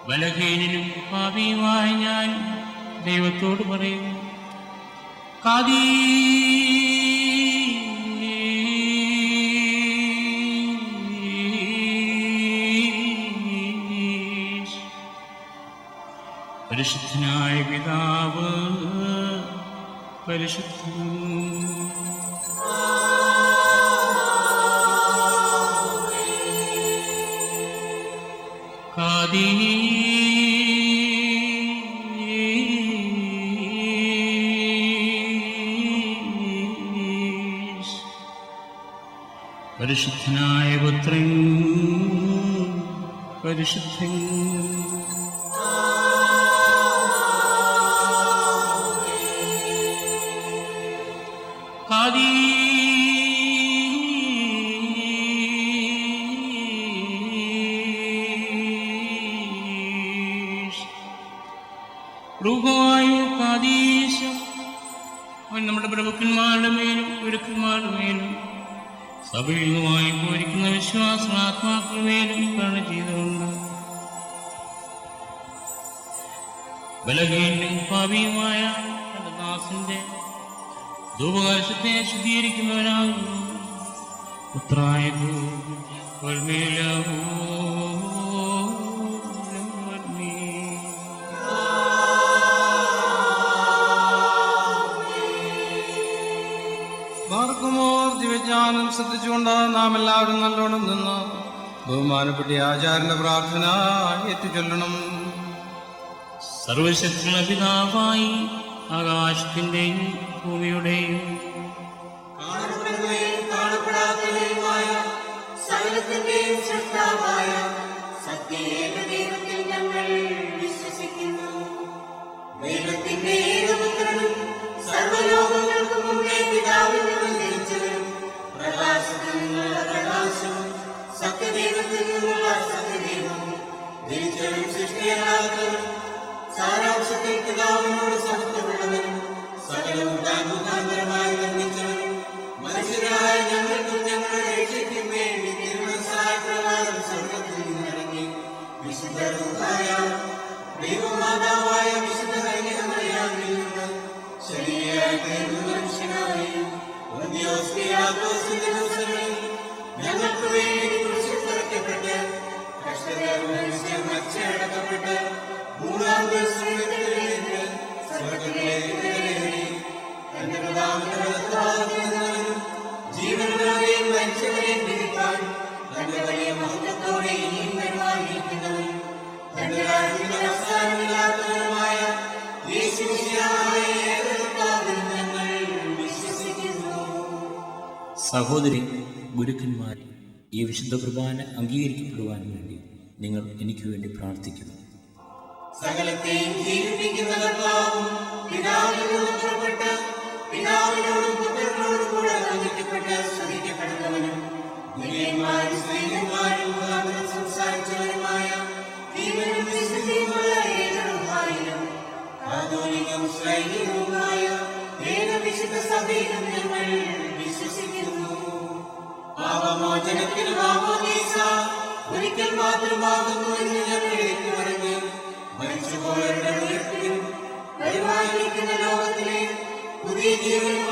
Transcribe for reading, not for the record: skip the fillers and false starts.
ബലഹീനനും പാപിയുമായ ഞാൻ ദൈവത്തോട് പറയും, പരിശുദ്ധനായ പിതാവ് പരിശുദ്ധൻ. പരിശുദ്ധനായ പുത്രൻ പരിശുദ്ധൻ. നമ്മുടെ പ്രഭുക്കന്മാരുടെ മേലും ഗുരുക്കന്മാരുടെ മേലും സഭയിൽ നിന്നുമായി പോയിരിക്കുന്ന വിശ്വാസാത്മാക്കളുടെ മേലും കരുണ ചെയ്തുകൊണ്ട് ബലഹീനനും പാപിയുമായ തന്റെ ദാസന്റെ ധൂപകലശത്തെ ശുദ്ധീകരിക്കുന്നവനാകുന്നു. പുത്രായത് ദിവ്യജ്ഞാനം ശ്രദ്ധിച്ചുകൊണ്ട് നാം എല്ലാവരും നല്ലോണം നിന്ന് ബഹുമാനപ്പെട്ട ആചാര്യന്റെ പ്രാർത്ഥന എത്തിച്ചൊല്ലണം. സർവശക്തിയുള്ള പിതാവായി ആകാശത്തിന്റെയും ഭൂമിയുടെയും കാണപ്പെടാത്തവയുമായ സകലത്തിന്റെയും സൃഷ്ടാവായ സത്യേക ദൈവത്തിൽ ഞങ്ങൾ വിശ്വസിക്കുന്നു. ദൈവത്തിന്റെ ഏകപുത്രനും സർവ്വലോകങ്ങൾക്ക് മുമ്പേ പിതാവിൽ നിന്ന് ജനിച്ചവരും പ്രകാശത്തിൽ നിന്നുള്ള പ്രകാശവും സത്യദൈവത്തിൽ നിന്നുള്ള സത്യദൈവവും ജനിച്ചവരും സൃഷ്ടിയല്ലാത്തവരും സാരാംശത്തിൽ പിതാവിനോട് സമത്വമുള്ളവരും സകലവും മുഖാന്തരമായി നിർമ്മിച്ചവരും മനുഷ്യരായ ഞങ്ങൾക്കും ഞങ്ങളുടെ രക്ഷയ്ക്കും വേണ്ടി തിരുമനസ്സായപ്രകാരം സ്വർഗ്ഗത്തിൽ നിന്നിറങ്ങി വിശുദ്ധ റൂഹായ ദൈവമാതാവായ വിശുദ്ധ കന്യകമറിയാമിൽ നിന്ന് ശരീരയായി തീർന്ന മനുഷ്യനായും ഞങ്ങൾക്ക് വേണ്ടി കുരിശിൽ തറയ്ക്കപ്പെട്ട് കഷ്ടതകൾ മരിച്ചടക്കപ്പെട്ട് മൂന്നാം ദിവസം തന്റെ പിതാവിന്റെ വലത്തുഭാഗത്തുനിന്നവനും ജീവനുള്ളവരെയും മരിച്ചവരെയും വിധിക്കാൻ തന്റെ വലിയ മഹത്വത്തോടെ ഇനിയും വരുവാനിരിക്കുന്നവനും തന്റെ രാജ്യത്തിന്റെ അവസാനമില്ലാത്തവരുമായ യേശുമിശിഹായെ ഏകകർത്താവിൽ ഞങ്ങൾ വിശ്വസിക്കുന്നു. സഹോദരി ഗുരുക്കന്മാർ, ഈ വിശുദ്ധ കുർബാന അംഗീകരിക്കപ്പെടുവാൻ വേണ്ടി നിങ്ങൾ എനിക്ക് വേണ്ടി പ്രാർത്ഥിക്കുന്നു. സകലത്തെയും ജീവിപ്പിക്കുന്ന കർത്താവും പിതാവിനോട് പുറപ്പെട്ട് പിതാവിനോടും പുത്രനോടും കൂടെ വന്ദിക്കപ്പെട്ട് സ്തുതിക്കപ്പെടുന്നവനും നിലയന്മാരും സ്ത്രീയന്മാരും മുഖാന്തരം സംസാരിച്ചവരുമായ ജീവനും വിശുദ്ധിയുമുള്ള ഏകരൂഹായിലും കാതോലികവും ശ്രൈനികവുമായ ഏകവിശുദ്ധ സഭയിലും ഞങ്ങൾ വിശ്വസിക്കുന്നു. പാപമോചനത്തിന് മാമോദീസ ഒരിക്കൽ മാത്രമാകുന്നു എന്ന് ഞങ്ങൾ ഏറ്റുപറഞ്ഞ് മരിച്ചുപോയവരുടെ ഉയർപ്പിലും വരുവാനിരിക്കുന്ന ലോകത്തിലെ പുതിയ ജീവനും